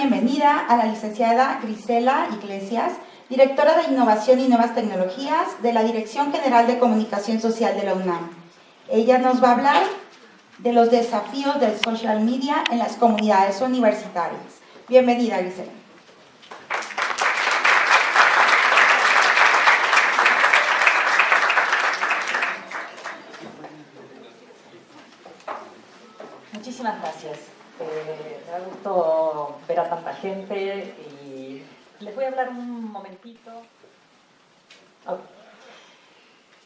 bienvenida a la licenciada Grisela Iglesias, directora de Innovación y Nuevas Tecnologías de la Dirección General de Comunicación Social de la UNAM. Ella nos va a hablar de los desafíos del social media en las comunidades universitarias. Bienvenida, Grisela. Muchísimas gracias. Me da gusto ver a tanta gente y les voy a hablar un momentito. Okay.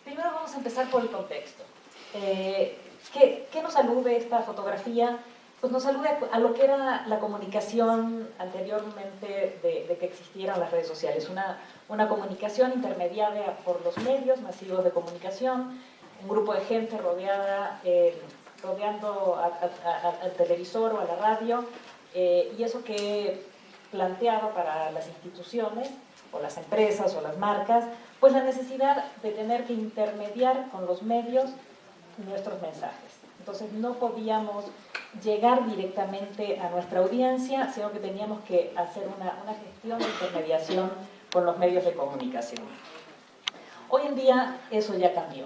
Primero vamos a empezar por el contexto. ¿Qué nos alude esta fotografía? Pues nos alude a lo que era la comunicación anteriormente de que existieran las redes sociales. Una comunicación intermediada por los medios masivos de comunicación, un grupo de gente rodeando al televisor o a la radio, y eso que planteaba para las instituciones o las empresas o las marcas, pues la necesidad de tener que intermediar con los medios nuestros mensajes. Entonces no podíamos llegar directamente a nuestra audiencia, sino que teníamos que hacer una gestión de intermediación con los medios de comunicación. Hoy en día eso ya cambió.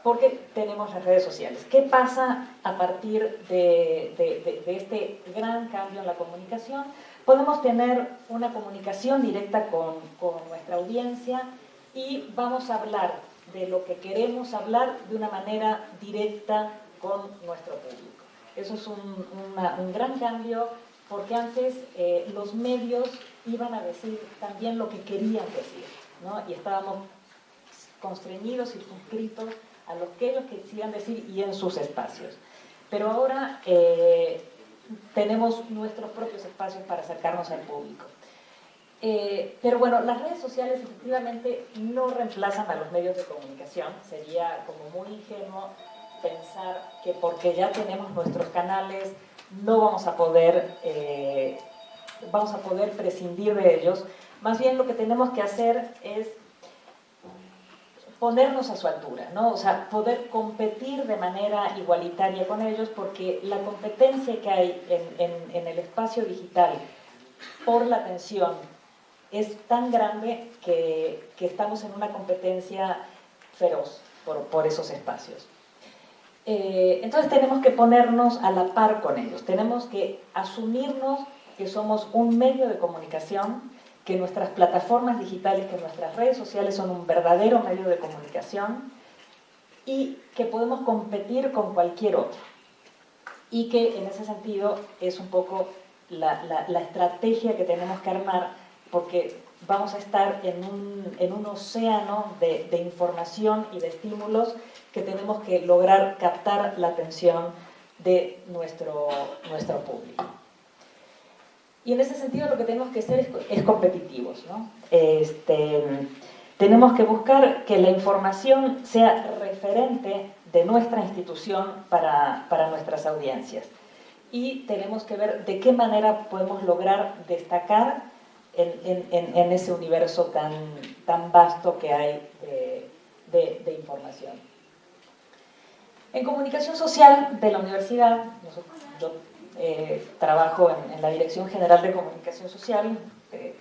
Porque tenemos las redes sociales. ¿Qué pasa a partir de este gran cambio en la comunicación? Podemos tener una comunicación directa con nuestra audiencia y vamos a hablar de lo que queremos hablar de una manera directa con nuestro público. Eso es un gran cambio, porque antes los medios iban a decir también lo que querían decir, ¿no? Y estábamos constreñidos, circunscritos a lo que ellos quisieran decir y en sus espacios. Pero ahora tenemos nuestros propios espacios para acercarnos al público. Pero bueno, las redes sociales efectivamente no reemplazan a los medios de comunicación. Sería como muy ingenuo pensar que porque ya tenemos nuestros canales no vamos a poder prescindir de ellos. Más bien lo que tenemos que hacer es ponernos a su altura, ¿no? O sea, poder competir de manera igualitaria con ellos, porque la competencia que hay en el espacio digital por la atención es tan grande que estamos en una competencia feroz por esos espacios. Entonces tenemos que ponernos a la par con ellos, tenemos que asumirnos que somos un medio de comunicación, que nuestras plataformas digitales, que nuestras redes sociales son un verdadero medio de comunicación y que podemos competir con cualquier otro. Y que en ese sentido es un poco la estrategia que tenemos que armar, porque vamos a estar en un océano de información y de estímulos que tenemos que lograr captar la atención de nuestro público. Y en ese sentido lo que tenemos que ser es competitivos, ¿no? Tenemos que buscar que la información sea referente de nuestra institución para nuestras audiencias. Y tenemos que ver de qué manera podemos lograr destacar en ese universo tan vasto que hay de información. En comunicación social de la universidad, yo trabajo en la Dirección General de Comunicación Social,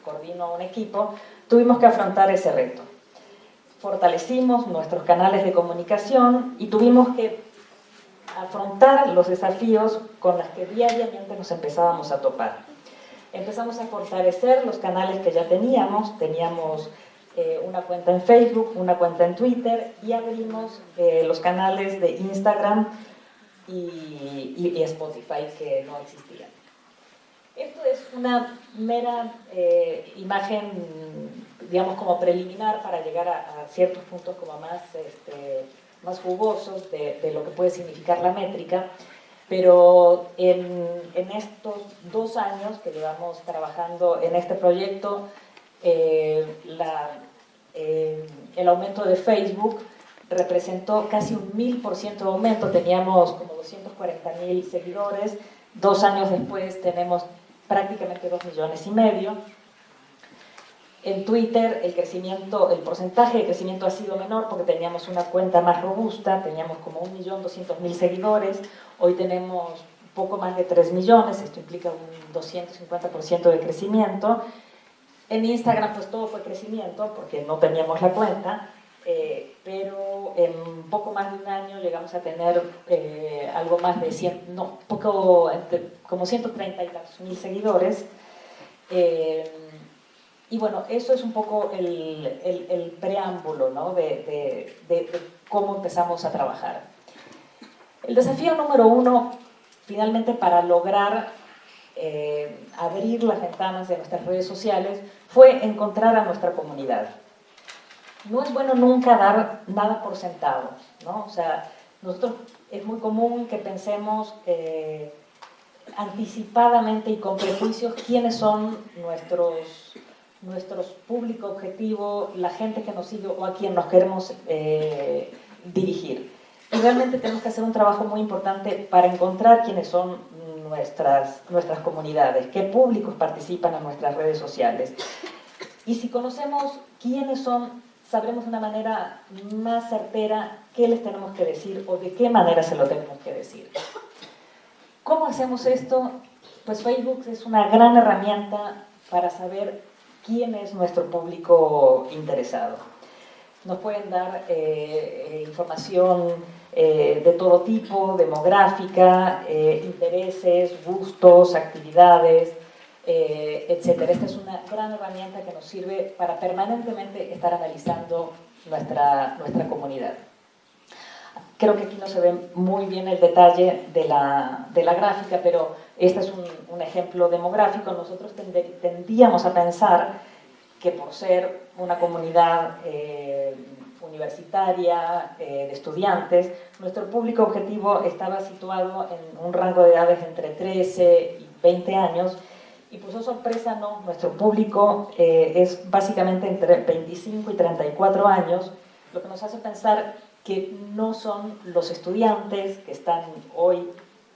coordino un equipo, tuvimos que afrontar ese reto. Fortalecimos nuestros canales de comunicación y tuvimos que afrontar los desafíos con los que diariamente nos empezábamos a topar. Empezamos a fortalecer los canales que ya teníamos una cuenta en Facebook, una cuenta en Twitter, y abrimos los canales de Instagram y Spotify, que no existían. Esto es una mera imagen, digamos, como preliminar para llegar a ciertos puntos como más jugosos de lo que puede significar la métrica, pero en estos 2 años que llevamos trabajando en este proyecto, el aumento de Facebook representó casi un 1000% de aumento. Teníamos como 240.000 seguidores. 2 años después tenemos prácticamente 2,5 millones. En Twitter el porcentaje de crecimiento ha sido menor porque teníamos una cuenta más robusta, teníamos como 1.200.000 seguidores. Hoy tenemos poco más de 3 millones, esto implica un 250% de crecimiento. En Instagram pues todo fue crecimiento porque no teníamos la cuenta, pero en poco más de un año llegamos a tener algo más de 100, no, poco, como 130 y tantos mil seguidores. Y bueno, eso es un poco el preámbulo, ¿no? de cómo empezamos a trabajar. El desafío número 1, finalmente, para lograr abrir las ventanas de nuestras redes sociales, fue encontrar a nuestra comunidad. No es bueno nunca dar nada por sentado, ¿no? O sea, nosotros es muy común que pensemos anticipadamente y con prejuicios quiénes son nuestros público objetivo, la gente que nos sigue o a quien nos queremos dirigir. Y realmente tenemos que hacer un trabajo muy importante para encontrar quiénes son nuestras comunidades, qué públicos participan en nuestras redes sociales. Y si conocemos quiénes son, sabremos de una manera más certera qué les tenemos que decir o de qué manera se lo tenemos que decir. ¿Cómo hacemos esto? Pues Facebook es una gran herramienta para saber quién es nuestro público interesado. Nos pueden dar información de todo tipo, demográfica, intereses, gustos, actividades, etc. Esta es una gran herramienta que nos sirve para permanentemente estar analizando nuestra comunidad. Creo que aquí no se ve muy bien el detalle de la gráfica, pero este es un ejemplo demográfico. Nosotros tendíamos a pensar que por ser una comunidad universitaria, de estudiantes, nuestro público objetivo estaba situado en un rango de edades entre 13 y 20 años, y pues, oh sorpresa, no, nuestro público es básicamente entre 25 y 34 años, lo que nos hace pensar que no son los estudiantes que están hoy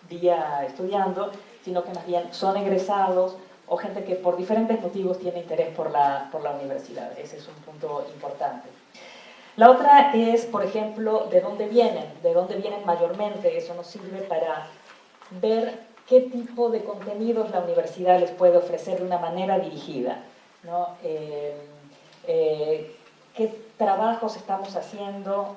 día estudiando, sino que más bien son egresados o gente que por diferentes motivos tiene interés por la universidad. Ese es un punto importante. La otra es, por ejemplo, de dónde vienen mayormente. Eso nos sirve para ver qué tipo de contenidos la universidad les puede ofrecer de una manera dirigida, ¿no? Qué trabajos estamos haciendo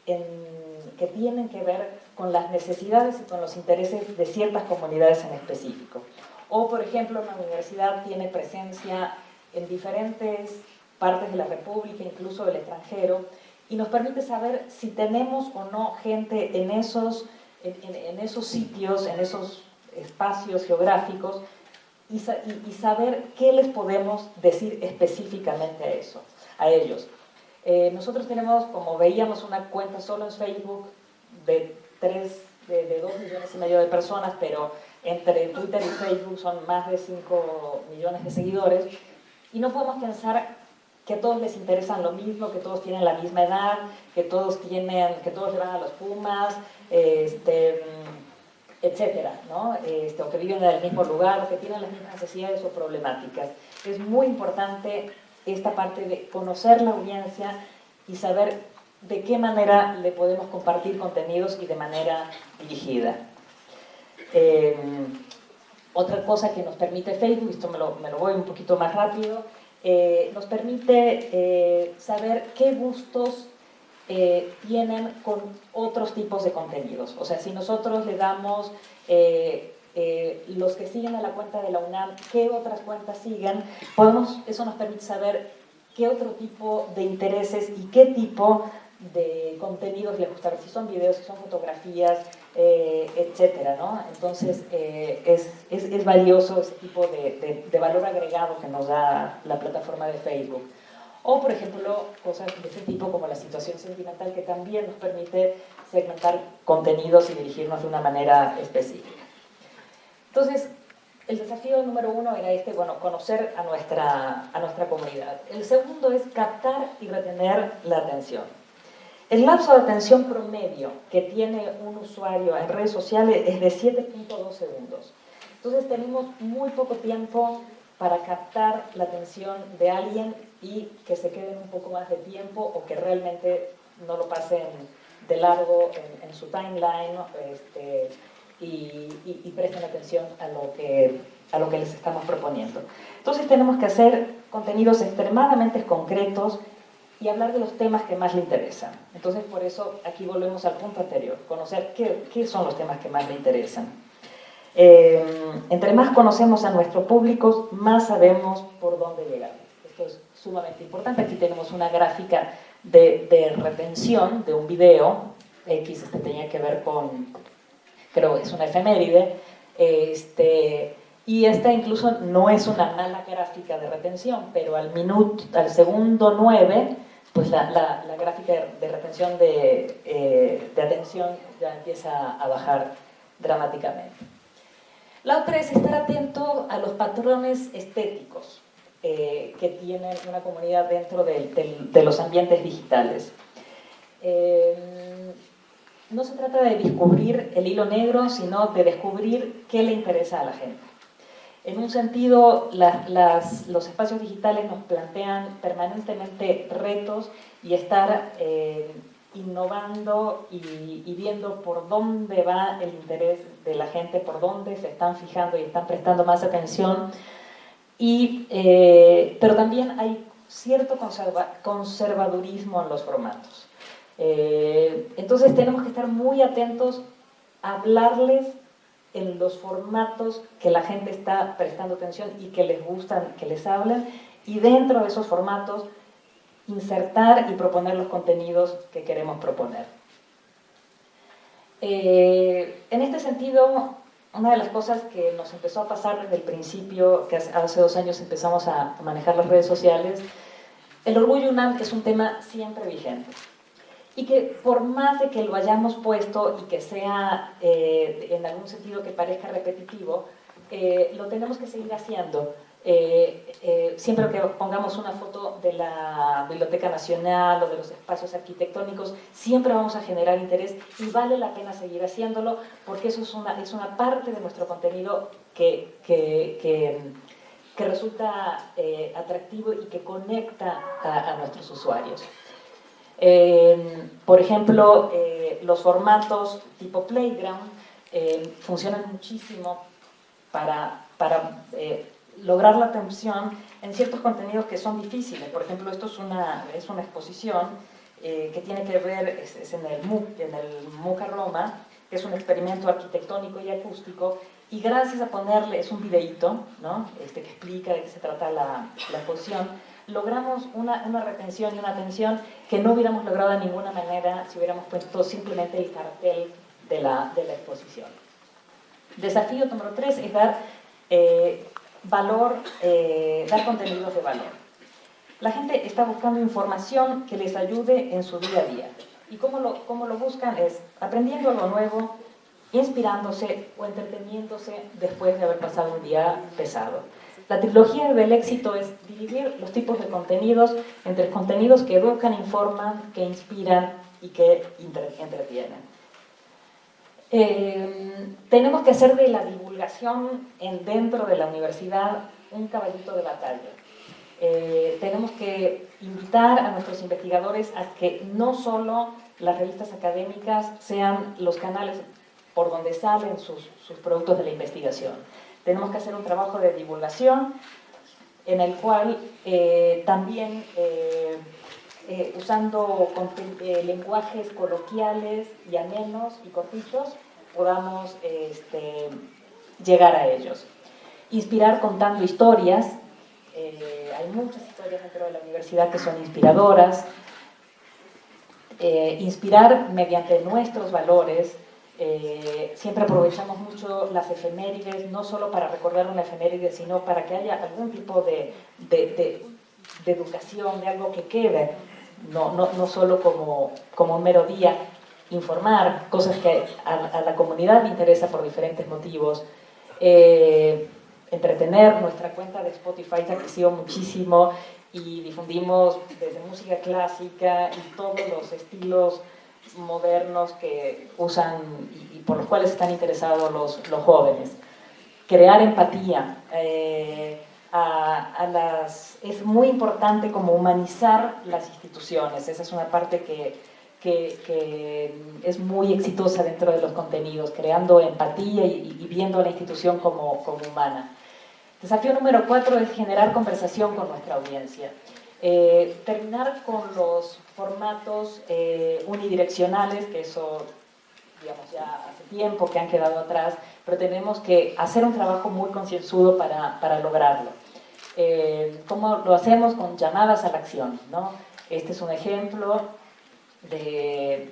que tienen que ver con las necesidades y con los intereses de ciertas comunidades en específico. O, por ejemplo, la universidad tiene presencia en diferentes partes de la República, incluso del extranjero, y nos permite saber si tenemos o no gente en esos sitios, en esos espacios geográficos, y saber qué les podemos decir específicamente a ellos. Nosotros tenemos, como veíamos, una cuenta solo en Facebook de 2,5 millones de personas, pero entre Twitter y Facebook son más de 5 millones de seguidores, y no podemos pensar que a todos les interesan lo mismo, que todos tienen la misma edad, que todos le van a los Pumas, etcétera, ¿no? O que viven en el mismo lugar, o que tienen las mismas necesidades o problemáticas. Es muy importante esta parte de conocer la audiencia y saber de qué manera le podemos compartir contenidos y de manera dirigida. Otra cosa que nos permite Facebook, esto me lo voy un poquito más rápido, nos permite saber qué gustos tienen con otros tipos de contenidos. O sea, si nosotros le damos los que siguen a la cuenta de la UNAM, qué otras cuentas siguen, eso nos permite saber qué otro tipo de intereses y qué tipo de contenidos les gusta, si son videos, si son fotografías, etcétera, ¿no? Entonces, es valioso ese tipo de valor agregado que nos da la plataforma de Facebook. O, por ejemplo, cosas de ese tipo como la situación sentimental, que también nos permite segmentar contenidos y dirigirnos de una manera específica. Entonces, el desafío número 1 era conocer a nuestra comunidad. El segundo es captar y retener la atención. El lapso de atención promedio que tiene un usuario en redes sociales es de 7.2 segundos. Entonces tenemos muy poco tiempo para captar la atención de alguien y que se queden un poco más de tiempo o que realmente no lo pasen de largo en su timeline, y presten atención a lo que les estamos proponiendo. Entonces tenemos que hacer contenidos extremadamente concretos y hablar de los temas que más le interesan. Entonces, por eso, aquí volvemos al punto anterior, conocer qué son los temas que más le interesan. Entre más conocemos a nuestro público, más sabemos por dónde llegar. Esto es sumamente importante. Aquí tenemos una gráfica de retención de un video. X tenía que ver con, creo que es una efeméride, y esta incluso no es una mala gráfica de retención, pero al segundo 9, pues la gráfica de retención de atención ya empieza a bajar dramáticamente. La otra es estar atento a los patrones estéticos que tiene una comunidad dentro de los ambientes digitales. No se trata de descubrir el hilo negro, sino de descubrir qué le interesa a la gente. En un sentido, los espacios digitales nos plantean permanentemente retos y estar innovando y viendo por dónde va el interés de la gente, por dónde se están fijando y están prestando más atención. Pero también hay cierto conservadurismo en los formatos. Entonces tenemos que estar muy atentos a hablarles en los formatos que la gente está prestando atención y que les gustan, que les hablan, y dentro de esos formatos insertar y proponer los contenidos que queremos proponer. En este sentido, una de las cosas que nos empezó a pasar desde el principio, que hace 2 años empezamos a manejar las redes sociales, el orgullo UNAM es un tema siempre vigente. Y que por más de que lo hayamos puesto y que sea en algún sentido que parezca repetitivo, lo tenemos que seguir haciendo. Siempre que pongamos una foto de la Biblioteca Nacional o de los espacios arquitectónicos, siempre vamos a generar interés y vale la pena seguir haciéndolo porque eso es una parte de nuestro contenido que resulta atractivo y que conecta a nuestros usuarios. Por ejemplo, los formatos tipo Playground funcionan muchísimo para lograr la atención en ciertos contenidos que son difíciles. Por ejemplo, esto es una exposición que tiene que ver, es en el MUCA Roma, que es un experimento arquitectónico y acústico, y gracias a ponerle, es un videíto, ¿no? Que explica de qué se trata la exposición, logramos una retención y una atención que no hubiéramos logrado de ninguna manera si hubiéramos puesto simplemente el cartel de la exposición. Desafío número 3 es dar dar contenidos de valor. La gente está buscando información que les ayude en su día a día. ¿Y cómo lo buscan? Es aprendiendo algo nuevo, inspirándose o entreteniéndose después de haber pasado un día pesado. La trilogía del éxito es dividir los tipos de contenidos entre contenidos que educan, informan, que inspiran y que entretienen. Tenemos que hacer de la divulgación dentro de la universidad un caballito de batalla. Tenemos que invitar a nuestros investigadores a que no solo las revistas académicas sean los canales por donde salen sus productos de la investigación. Tenemos que hacer un trabajo de divulgación en el cual también usando lenguajes coloquiales y amenos y cortitos podamos llegar a ellos. Inspirar contando historias. Hay muchas historias dentro de la universidad que son inspiradoras. Inspirar mediante nuestros valores. Siempre aprovechamos mucho las efemérides, no solo para recordar una efeméride, sino para que haya algún tipo de educación, de algo que quede, no solo como un mero día. Informar cosas que a la comunidad le interesa por diferentes motivos. Entretener. Nuestra cuenta de Spotify ha crecido muchísimo y difundimos desde música clásica y todos los estilos modernos que usan y por los cuales están interesados los jóvenes. Crear empatía. Es muy importante como humanizar las instituciones. Esa es una parte que que es muy exitosa dentro de los contenidos, creando empatía y viendo a la institución como humana. Desafío número 4 es generar conversación con nuestra audiencia. Terminar con los formatos unidireccionales, que eso, digamos, ya hace tiempo que han quedado atrás, pero tenemos que hacer un trabajo muy concienzudo para lograrlo. ¿Cómo lo hacemos? Con llamadas a la acción, ¿no? Este es un ejemplo de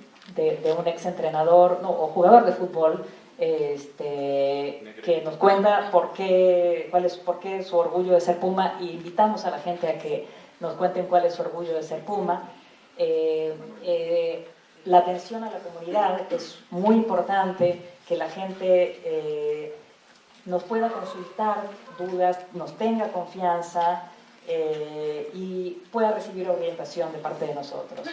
un exentrenador o jugador de fútbol que nos cuenta por qué su orgullo de ser Puma, y invitamos a la gente a que nos cuenten cuál es su orgullo de ser Puma. La atención a la comunidad es muy importante, que la gente nos pueda consultar dudas, nos tenga confianza y pueda recibir orientación de parte de nosotros.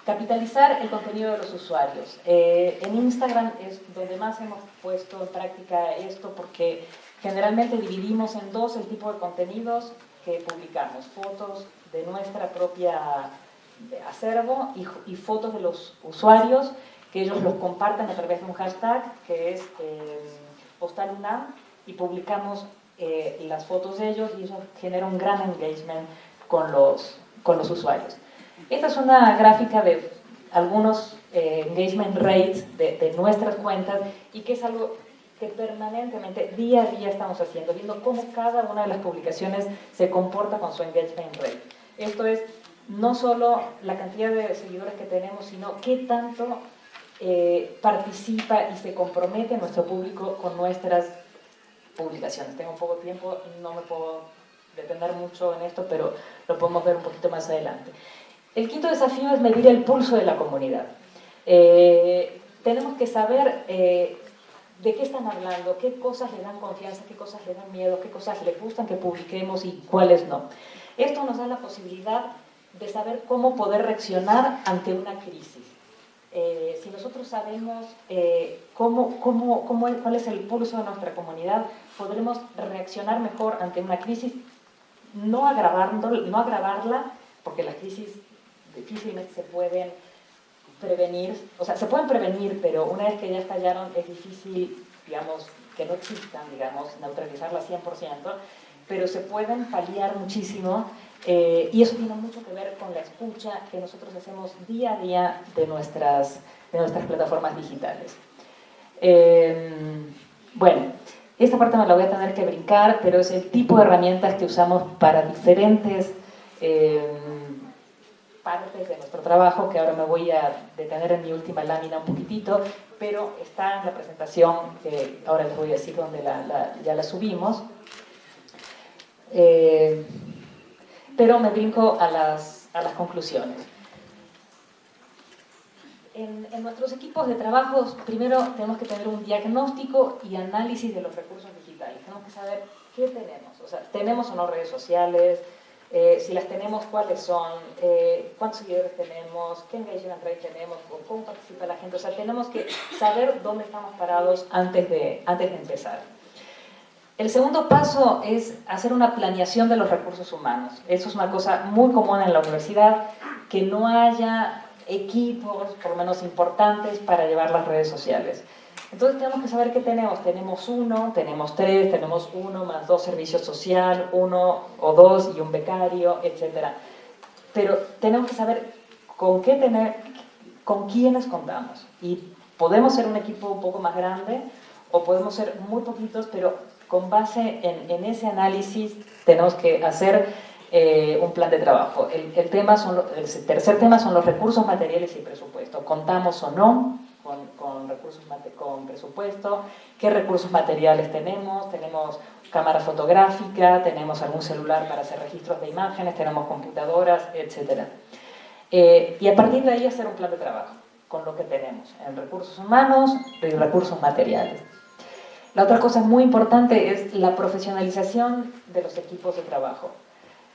Capitalizar el contenido de los usuarios. En Instagram es donde más hemos puesto en práctica esto, porque generalmente dividimos en dos el tipo de contenidos que publicamos: fotos de nuestra propia acervo y fotos de los usuarios, que ellos los comparten a través de un hashtag que es PostalUNAM, y publicamos las fotos de ellos, y eso genera un gran engagement con los usuarios. Esta es una gráfica de algunos engagement rates de nuestras cuentas, y que es algo que permanentemente, día a día, estamos haciendo, viendo cómo cada una de las publicaciones se comporta con su engagement rate. Esto es no solo la cantidad de seguidores que tenemos, sino qué tanto participa y se compromete nuestro público con nuestras publicaciones. Tengo poco tiempo, no me puedo detener mucho en esto, pero lo podemos ver un poquito más adelante. El quinto desafío es medir el pulso de la comunidad. Tenemos que saber de qué están hablando, qué cosas le dan confianza, qué cosas le dan miedo, qué cosas les gustan que publiquemos y cuáles no. Esto nos da la posibilidad de saber cómo poder reaccionar ante una crisis. Si nosotros sabemos cuál es el pulso de nuestra comunidad, podremos reaccionar mejor ante una crisis, no agravarla, porque las crisis difícilmente se pueden prevenir. O sea, se pueden prevenir, pero una vez que ya estallaron es difícil, digamos, que no existan, digamos, neutralizarlas 100%, pero se pueden paliar muchísimo, y eso tiene mucho que ver con la escucha que nosotros hacemos día a día de nuestras plataformas digitales. Bueno, esta parte me la voy a tener que brincar, pero es el tipo de herramientas que usamos para diferentes partes de nuestro trabajo, que ahora me voy a detener en mi última lámina un poquitito, pero está en la presentación que ahora les voy a decir donde ya la subimos. Pero me brinco a las conclusiones. En nuestros equipos de trabajo, primero tenemos que tener un diagnóstico y análisis de los recursos digitales. Tenemos que saber qué tenemos. O sea, ¿tenemos o no redes sociales? Si las tenemos, ¿cuáles son? ¿Cuántos seguidores tenemos? ¿Qué engagement rate tenemos? ¿Cómo participa la gente? O sea, tenemos que saber dónde estamos parados antes de empezar. El segundo paso es hacer una planeación de los recursos humanos. Eso es una cosa muy común en la universidad, que no haya equipos, por lo menos importantes, para llevar las redes sociales. Entonces tenemos que saber qué tenemos. Tenemos uno, tenemos tres, tenemos uno más dos servicios social, uno o dos y un becario, etc. Pero tenemos que saber con quiénes contamos. Y podemos ser un equipo un poco más grande o podemos ser muy poquitos, pero con base en ese análisis tenemos que hacer un plan de trabajo. El tercer tema son los recursos materiales y presupuesto. ¿Contamos o no con presupuesto? ¿Qué recursos materiales tenemos? ¿Tenemos cámara fotográfica? ¿Tenemos algún celular para hacer registros de imágenes? ¿Tenemos computadoras? Etcétera. Y a partir de ahí hacer un plan de trabajo con lo que tenemos en recursos humanos y recursos materiales. La otra cosa muy importante es la profesionalización de los equipos de trabajo.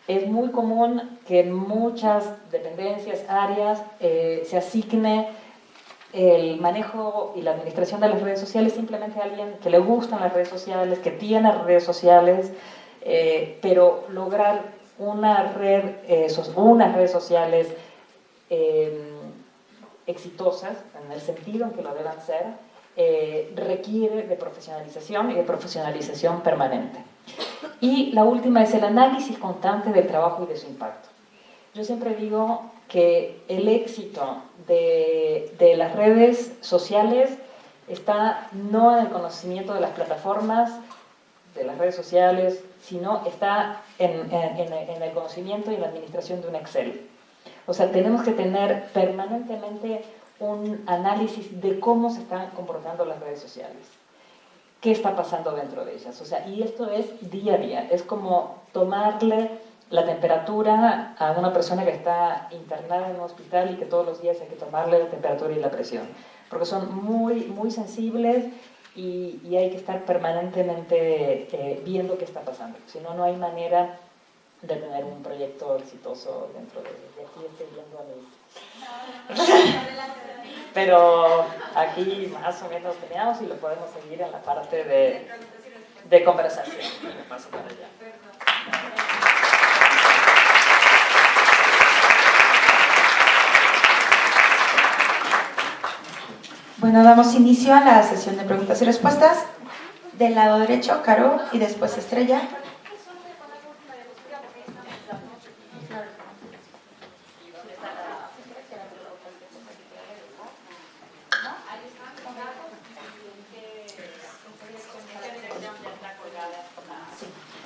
Es muy común que en muchas dependencias, áreas, se asigne el manejo y la administración de las redes sociales simplemente a alguien que le gustan las redes sociales, que tiene redes sociales, pero lograr unas redes sociales exitosas, en el sentido en que lo deban ser, requiere de profesionalización y de profesionalización permanente. Y la última es el análisis constante del trabajo y de su impacto. Yo siempre digo que el éxito de las redes sociales está no en el conocimiento de las plataformas, de las redes sociales, sino está en el conocimiento y en la administración de un Excel. O sea, tenemos que tener permanentemente un análisis de cómo se están comportando las redes sociales, qué está pasando dentro de ellas. O sea, y esto es día a día, es como tomarle la temperatura a una persona que está internada en un hospital y que todos los días hay que tomarle la temperatura y la presión, porque son muy, muy sensibles y hay que estar permanentemente viendo qué está pasando. Si no, no hay manera de tener un proyecto exitoso dentro de aquí. Estoy viendo a mí. Pero aquí más o menos teníamos y lo podemos seguir en la parte de conversación. Me paso para allá. Bueno, damos inicio a la sesión de preguntas y respuestas. Del lado derecho, Caro, y después Estrella.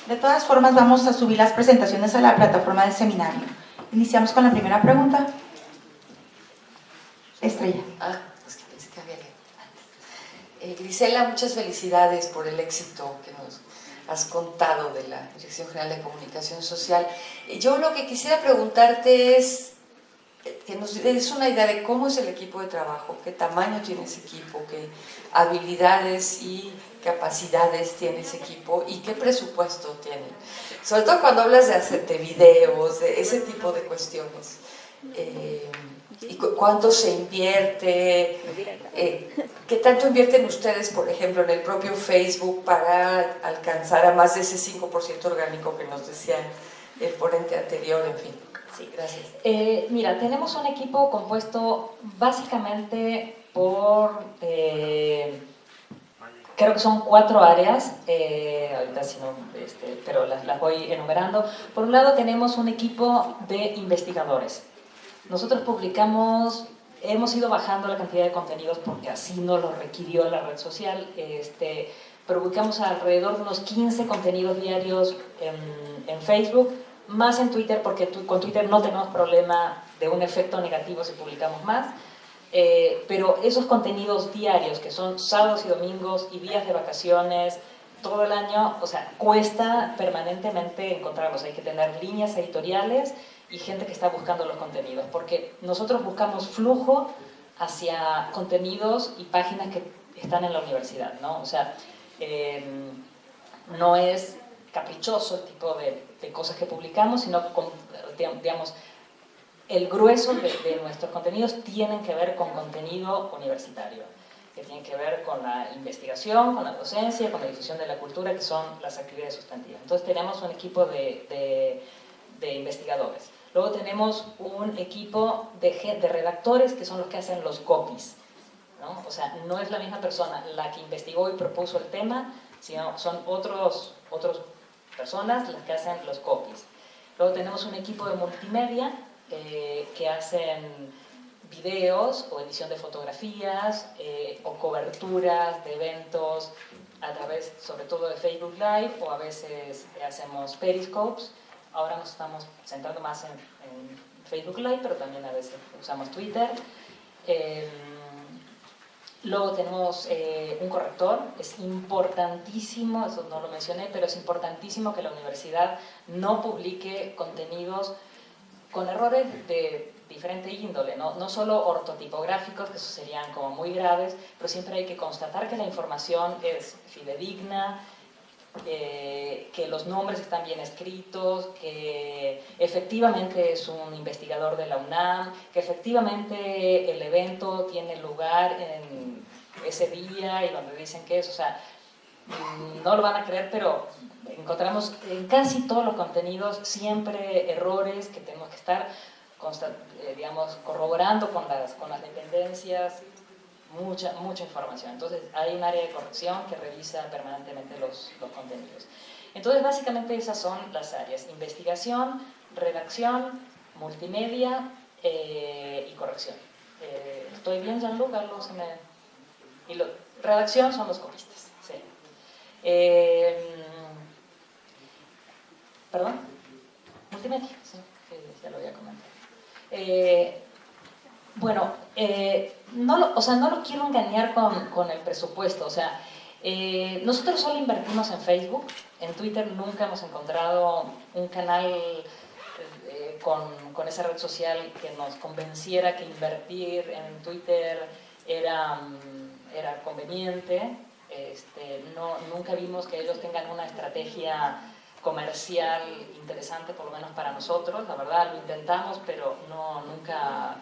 De todas formas, vamos a subir las presentaciones a la plataforma del seminario. Iniciamos con la primera pregunta. Estrella. Es que pensé que había antes. Grisela, muchas felicidades por el éxito que nos has contado de la Dirección General de Comunicación Social. Yo lo que quisiera preguntarte es que nos des una idea de cómo es el equipo de trabajo, qué tamaño tiene ese equipo, qué habilidades y capacidades tiene ese equipo y qué presupuesto tienen. Sobre todo cuando hablas de hacerte videos, de ese tipo de cuestiones. ¿Y cuánto se invierte? ¿Qué tanto invierten ustedes, por ejemplo, en el propio Facebook para alcanzar a más de ese 5% orgánico que nos decía el ponente anterior? En fin. Sí, gracias. Mira, tenemos un equipo compuesto básicamente por, creo que son 4 áreas, ahorita si no, pero las voy enumerando. Por un lado tenemos un equipo de investigadores. Nosotros publicamos, hemos ido bajando la cantidad de contenidos porque así nos lo requirió la red social, pero publicamos alrededor de unos 15 contenidos diarios en Facebook, más en Twitter, porque con Twitter no tenemos problema de un efecto negativo si publicamos más, pero esos contenidos diarios, que son sábados y domingos y días de vacaciones, todo el año, o sea, cuesta permanentemente encontrarlos. Hay que tener líneas editoriales y gente que está buscando los contenidos, porque nosotros buscamos flujo hacia contenidos y páginas que están en la universidad, ¿no? O sea, no es caprichoso el tipo de cosas que publicamos, sino, digamos, el grueso de nuestros contenidos tienen que ver con contenido universitario, que tienen que ver con la investigación, con la docencia, con la difusión de la cultura, que son las actividades sustantivas. Entonces tenemos un equipo de investigadores. Luego tenemos un equipo de redactores, que son los que hacen los copies, ¿no? O sea, no es la misma persona la que investigó y propuso el tema, sino son otras personas las que hacen los copies. Luego tenemos un equipo de multimedia que hacen videos o edición de fotografías o coberturas de eventos a través, sobre todo, de Facebook Live, o a veces hacemos periscopes. Ahora nos estamos centrando más en Facebook Live, pero también a veces usamos Twitter. Luego tenemos un corrector. Es importantísimo, eso no lo mencioné, pero es importantísimo que la universidad no publique contenidos con errores de diferente índole, no solo ortotipográficos, que eso serían como muy graves, pero siempre hay que constatar que la información es fidedigna, que los nombres están bien escritos, que efectivamente es un investigador de la UNAM, que efectivamente el evento tiene lugar en ese día y donde dicen que es, o sea, no lo van a creer, pero encontramos en casi todos los contenidos siempre errores que tenemos que estar digamos, corroborando con las dependencias mucha información. Entonces hay un área de corrección que revisa permanentemente los contenidos. Entonces básicamente esas son las áreas: investigación, redacción, multimedia y corrección. ¿Estoy bien, Jean-Luc? Redacción son los copistas. Sí. ¿Perdón? Multimedia, sí, ya lo voy a comentar. Bueno, no lo quiero engañar con el presupuesto. O sea, nosotros solo invertimos en Facebook. En Twitter nunca hemos encontrado un canal con esa red social que nos convenciera que invertir en Twitter era conveniente. Nunca vimos que ellos tengan una estrategia comercial interesante, por lo menos para nosotros. La verdad, lo intentamos, pero nunca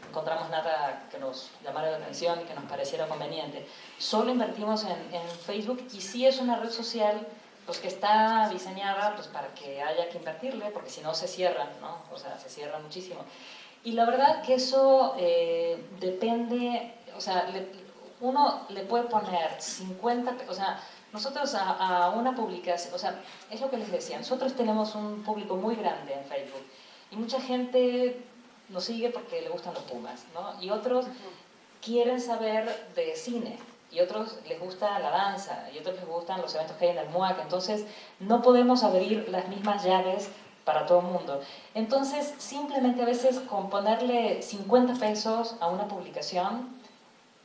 encontramos nada que nos llamara la atención y que nos pareciera conveniente. Solo invertimos en Facebook, y sí es una red social pues, que está diseñada pues, para que haya que invertirle, porque si no se cierran, ¿no? O sea, se cierran muchísimo. Y la verdad que eso depende, o sea, uno le puede poner 50, o sea, nosotros a una publicación, o sea, es lo que les decía, nosotros tenemos un público muy grande en Facebook y mucha gente nos sigue porque le gustan los Pumas, ¿no? Y otros quieren saber de cine, y otros les gusta la danza, y otros les gustan los eventos que hay en el MUAC. Entonces no podemos abrir las mismas llaves para todo el mundo. Entonces simplemente a veces con ponerle 50 pesos a una publicación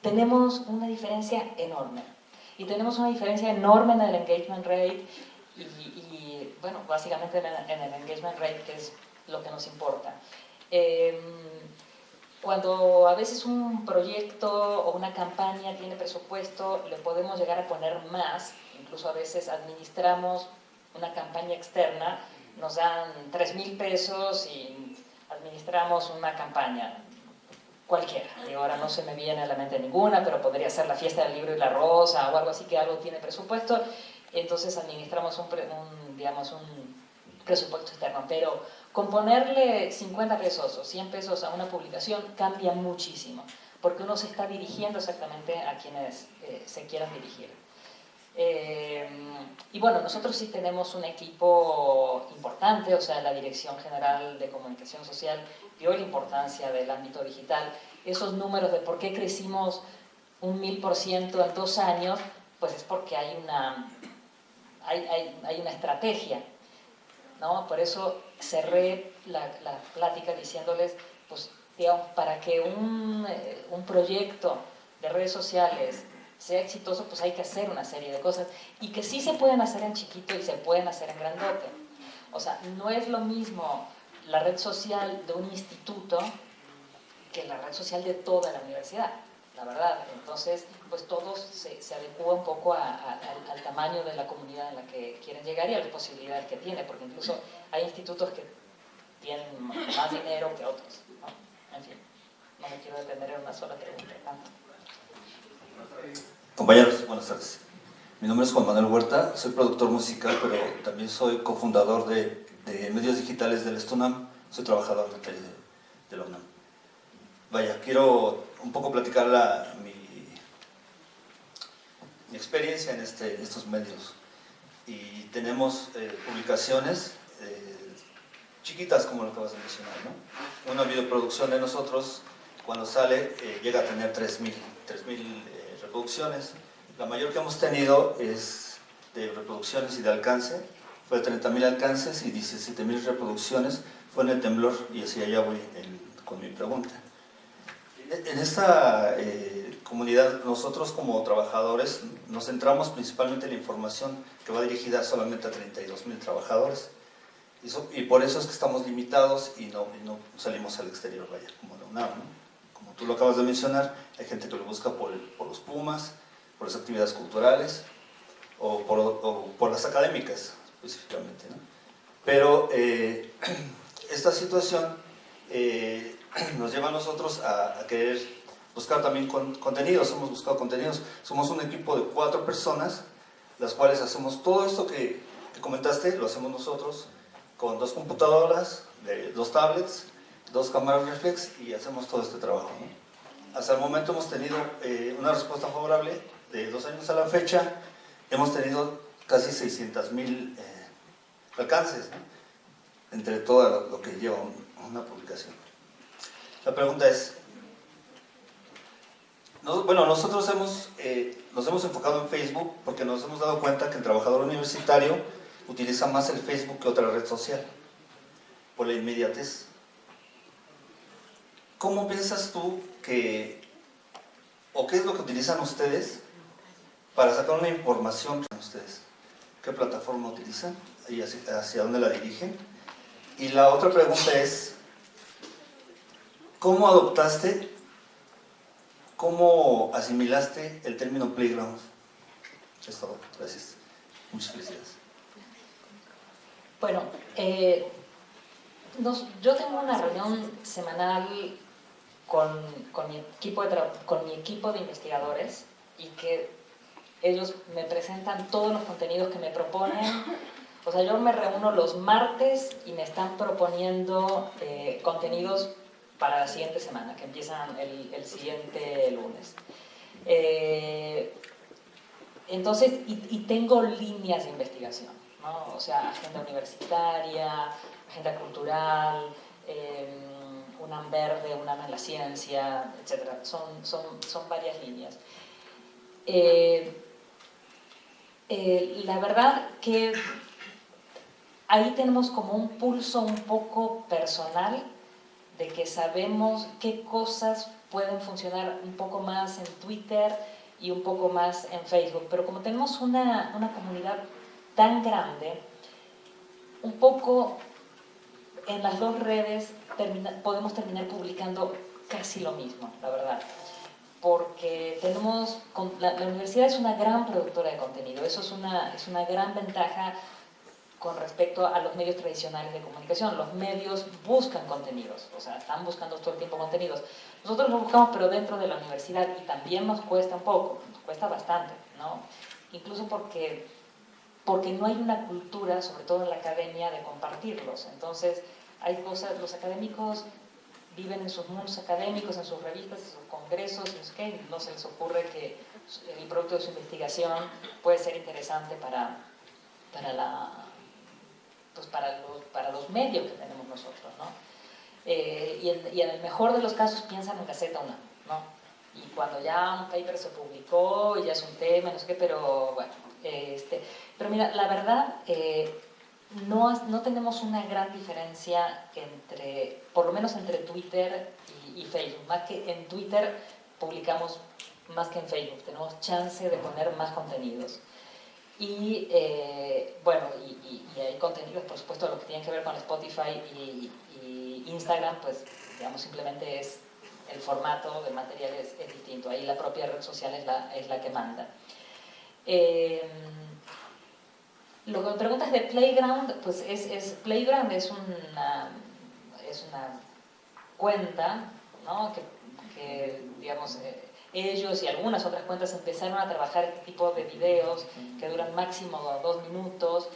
tenemos una diferencia enorme. Y tenemos una diferencia enorme en el engagement rate y bueno, básicamente en el engagement rate, que es lo que nos importa. Cuando a veces un proyecto o una campaña tiene presupuesto, le podemos llegar a poner más. Incluso a veces administramos una campaña externa, nos dan 3,000 pesos y administramos una campaña cualquiera. Y ahora no se me viene a la mente ninguna, pero podría ser la fiesta del libro y la rosa o algo así, que algo tiene presupuesto. Entonces administramos un presupuesto externo. Pero con ponerle 50 pesos o 100 pesos a una publicación cambia muchísimo, porque uno se está dirigiendo exactamente a quienes se quieran dirigir. Y bueno, nosotros sí tenemos un equipo importante, o sea, la Dirección General de Comunicación Social vio la importancia del ámbito digital. Esos números de por qué crecimos un 1000% en 2 años, pues es porque hay una estrategia, ¿no? Por eso cerré la plática diciéndoles, pues, digamos, para que un proyecto de redes sociales sea exitoso, pues hay que hacer una serie de cosas, y que sí se pueden hacer en chiquito y se pueden hacer en grandote. O sea, no es lo mismo la red social de un instituto que la red social de toda la universidad, la verdad. Entonces, pues todo se adecua un poco al tamaño de la comunidad en la que quieren llegar y a las posibilidades que tiene, porque incluso hay institutos que tienen más dinero que otros, ¿no? En fin, no me quiero detener en una sola pregunta. Compañeros, buenas tardes. Mi nombre es Juan Manuel Huerta, soy productor musical, pero también soy cofundador de medios digitales del STUNAM, soy trabajador de la UNAM. Vaya, quiero un poco platicar mi experiencia en estos medios. Y tenemos publicaciones chiquitas, como lo acabas de mencionar, ¿no? Una videoproducción de nosotros, cuando sale, llega a tener 3,000 reproducciones. La mayor que hemos tenido es de reproducciones y de alcance, fue de 30,000 alcances y 17,000 reproducciones, fue en el temblor, y así allá voy con mi pregunta. En esta comunidad, nosotros como trabajadores nos centramos principalmente en la información que va dirigida solamente a 32,000 trabajadores, y por eso es que estamos limitados y no salimos al exterior, vaya, como la UNAM, ¿no? Como tú lo acabas de mencionar, hay gente que lo busca por los Pumas, por las actividades culturales o por las académicas específicamente, ¿no? Pero esta situación nos lleva a nosotros a querer buscar también contenidos. Hemos buscado contenidos. Somos un equipo de 4 personas, las cuales hacemos todo esto que comentaste, lo hacemos nosotros. con 2 computadoras, 2 tablets, 2 cámaras reflex y hacemos todo este trabajo, ¿no? Hasta el momento hemos tenido una respuesta favorable. De 2 años a la fecha hemos tenido casi 600,000 alcances, ¿no? Entre todo lo que lleva una publicación. La pregunta es, nosotros nos hemos enfocado en Facebook porque nos hemos dado cuenta que el trabajador universitario utiliza más el Facebook que otra red social, por la inmediatez. ¿Cómo piensas tú o qué es lo que utilizan ustedes para sacar una información para ustedes? ¿Qué plataforma utilizan y hacia dónde la dirigen? Y la otra pregunta es, ¿cómo asimilaste el término playground? Es todo, gracias. Muchas felicidades. Bueno, yo tengo una reunión semanal con mi equipo de investigadores y que ellos me presentan todos los contenidos que me proponen. O sea, yo me reúno los martes y me están proponiendo contenidos para la siguiente semana, que empiezan el siguiente lunes. Entonces, y tengo líneas de investigación, ¿no? O sea, agenda universitaria, agenda cultural, UNAM Verde, UNAM en la ciencia, etc. Son varias líneas. La verdad que ahí tenemos como un pulso un poco personal de que sabemos qué cosas pueden funcionar un poco más en Twitter y un poco más en Facebook, pero como tenemos una comunidad tan grande, un poco en las dos redes podemos terminar publicando casi lo mismo, la verdad, porque la universidad es una gran productora de contenido, eso es una gran ventaja con respecto a los medios tradicionales de comunicación. Los medios buscan contenidos, o sea, están buscando todo el tiempo contenidos. Nosotros los buscamos, pero dentro de la universidad, y también nos cuesta un poco, nos cuesta bastante, ¿no? Incluso porque no hay una cultura, sobre todo en la academia, de compartirlos. Entonces, hay cosas, los académicos viven en sus mundos académicos, en sus revistas, en sus congresos, no se les ocurre que el producto de su investigación puede ser interesante para los medios que tenemos nosotros, ¿no? Y en el mejor de los casos piensan en Gaceta UNAM, ¿no? Y cuando ya un paper se publicó y ya es un tema, no sé qué, pero bueno, pero mira, la verdad, no tenemos una gran diferencia por lo menos entre Twitter y Facebook. Más que en Twitter publicamos más que en Facebook, tenemos chance de poner más contenidos. Y bueno, y hay contenidos, por supuesto, lo que tienen que ver con Spotify y Instagram, pues digamos simplemente es el formato del material es distinto, ahí la propia red social es la que manda. Lo que me preguntas de Playground, pues Playground es una cuenta, ¿no? que digamos, ellos y algunas otras cuentas empezaron a trabajar este tipo de videos que duran máximo 2 minutos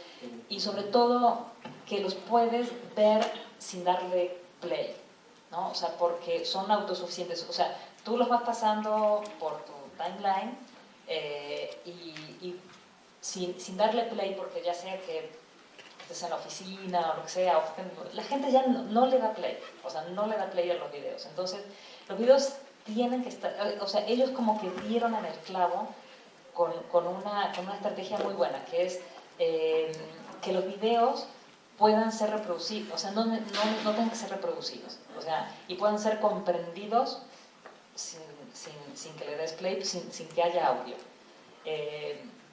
y sobre todo que los puedes ver sin darle play, ¿no? O sea, porque son autosuficientes, o sea, tú los vas pasando por tu timeline y sin darle play, porque ya sea que estés en la oficina o lo que sea, la gente ya no le da play, o sea, no le da play a los videos. Entonces, los videos tienen que estar, o sea, ellos como que dieron en el clavo con una estrategia muy buena, que es que los videos puedan ser reproducidos, o sea, no tengan que ser reproducidos, o sea, y puedan ser comprendidos sin que le des play, sin que haya audio.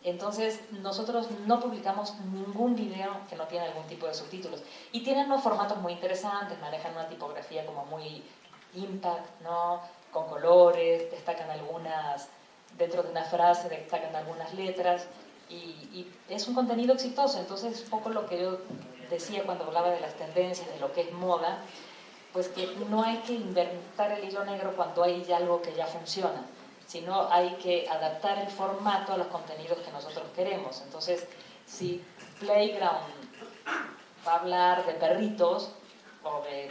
Entonces, nosotros no publicamos ningún video que no tiene algún tipo de subtítulos. Y tienen unos formatos muy interesantes, manejan una tipografía como muy impact, ¿no? Con colores, destacan dentro de una frase destacan algunas letras, y es un contenido exitoso. Entonces, es un poco lo que yo decía cuando hablaba de las tendencias, de lo que es moda, pues que no hay que inventar el hilo negro cuando hay ya algo que ya funciona, sino hay que adaptar el formato a los contenidos que nosotros queremos. Entonces, si Playground va a hablar de perritos o de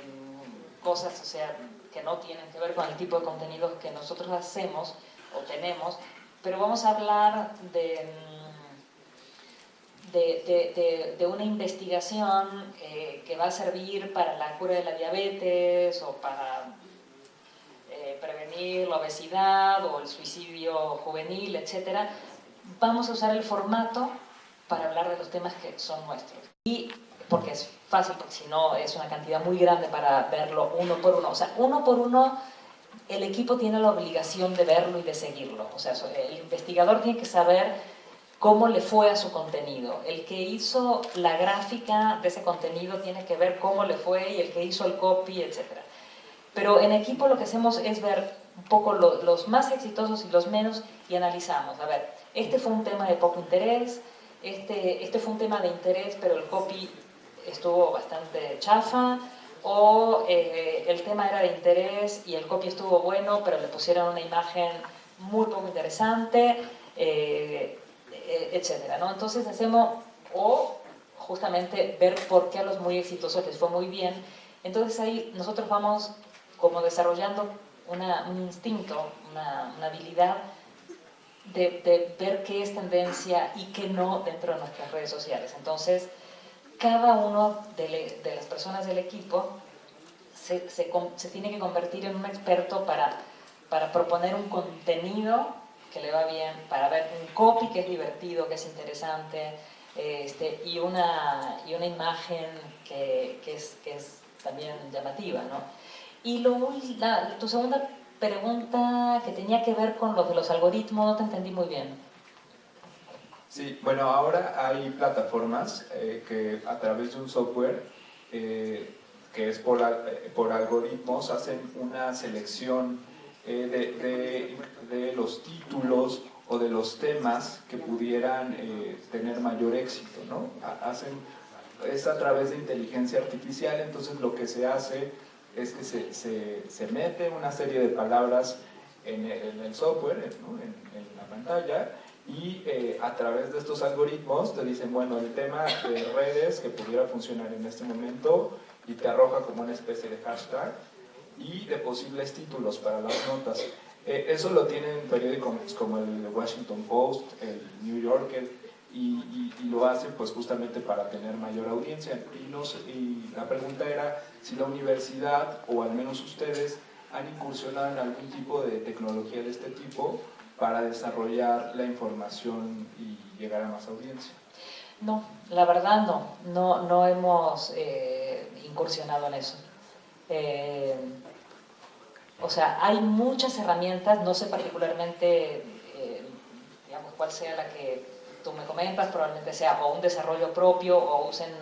cosas, o sea, que no tienen que ver con el tipo de contenidos que nosotros hacemos o tenemos, pero vamos a hablar de una investigación que va a servir para la cura de la diabetes o para prevenir la obesidad o el suicidio juvenil, etc. Vamos a usar el formato para hablar de los temas que son nuestros. Y porque es fácil, porque si no es una cantidad muy grande para verlo uno por uno. O sea, uno por uno el equipo tiene la obligación de verlo y de seguirlo. O sea, el investigador tiene que saber cómo le fue a su contenido. El que hizo la gráfica de ese contenido tiene que ver cómo le fue, y el que hizo el copy, etc. Pero en equipo lo que hacemos es ver un poco los más exitosos y los menos, y analizamos. A ver, este fue un tema de poco interés, este fue un tema de interés, pero el copy estuvo bastante chafa, o el tema era de interés y el copy estuvo bueno, pero le pusieron una imagen muy poco interesante, etcétera, ¿no? Entonces hacemos, o justamente ver por qué a los muy exitosos les fue muy bien. Entonces ahí nosotros vamos como desarrollando un instinto, una habilidad de ver qué es tendencia y qué no dentro de nuestras redes sociales. Entonces, cada uno de las personas del equipo se tiene que convertir en un experto para proponer un contenido que le va bien, para ver un copy que es divertido, que es interesante, y una imagen que es también llamativa, ¿no? Y tu segunda pregunta, que tenía que ver con los de los algoritmos, no te entendí muy bien. Sí, bueno, ahora hay plataformas que a través de un software que es por algoritmos hacen una selección de los títulos o de los temas que pudieran tener mayor éxito, ¿no? Es a través de inteligencia artificial. Entonces lo que se hace es que se mete una serie de palabras en el software, ¿no? en la pantalla, y a través de estos algoritmos te dicen, bueno, el tema de redes que pudiera funcionar en este momento, y te arroja como una especie de hashtag y de posibles títulos para las notas. Eso lo tienen periódicos como el Washington Post, el New Yorker, y lo hacen pues justamente para tener mayor audiencia. Y la pregunta era si la universidad, o al menos ustedes, han incursionado en algún tipo de tecnología de este tipo para desarrollar la información y llegar a más audiencia. No, la verdad no hemos incursionado en eso. O sea, hay muchas herramientas, no sé particularmente, digamos, cuál sea la que tú me comentas, probablemente sea o un desarrollo propio o usen,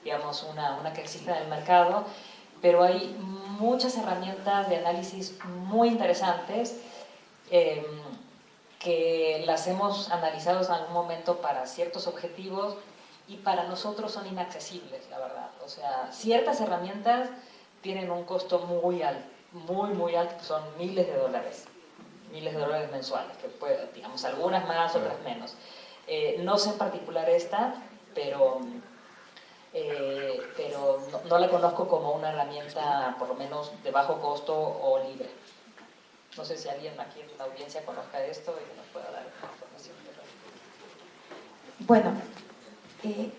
digamos, una que exista en el mercado, pero hay muchas herramientas de análisis muy interesantes que las hemos analizado en algún momento para ciertos objetivos, y para nosotros son inaccesibles, la verdad. O sea, ciertas herramientas tienen un costo muy alto, muy alto, son miles de dólares mensuales, que digamos, algunas más, otras menos. No sé en particular esta, pero no la conozco como una herramienta, por lo menos, de bajo costo o libre. No sé si alguien aquí en la audiencia conozca esto y nos pueda dar información. Bueno,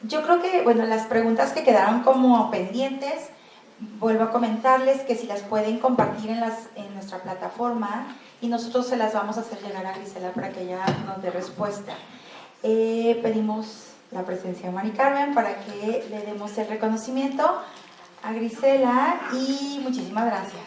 yo creo que las preguntas que quedaron como pendientes, vuelvo a comentarles que si las pueden compartir en nuestra plataforma, y nosotros se las vamos a hacer llegar a Grisela para que ella nos dé respuesta. Pedimos la presencia de Mari Carmen para que le demos el reconocimiento a Grisela, y muchísimas gracias.